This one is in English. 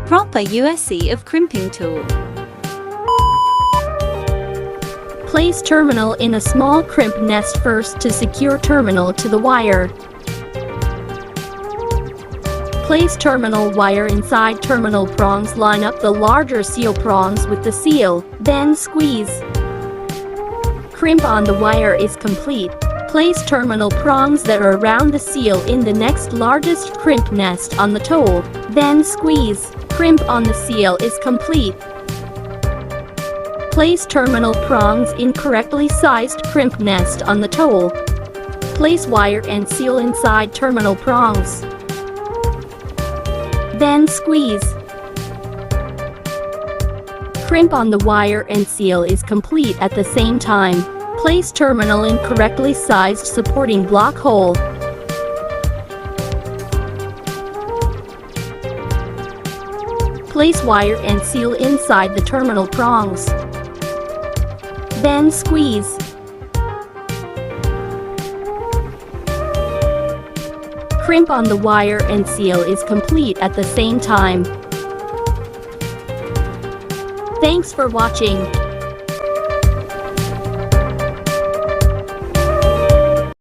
Proper USC of crimping tool. Place terminal in a small crimp nest first to secure terminal to the wire. Place terminal wire inside terminal prongs. Line up the larger seal prongs with the seal, then squeeze. Crimp on the wire is complete. Place terminal prongs that are around the seal in the next largest crimp nest on the tool, then squeeze. Crimp on the seal is complete. Place terminal prongs in correctly sized crimp nest on the tool. Place wire and seal inside terminal prongs. Then squeeze. Crimp on the wire and seal is complete at the same time. Place terminal in correctly sized supporting block hole. Place wire and seal inside the terminal prongs. Then squeeze. Crimp on the wire and seal is complete at the same time. Thanks for watching.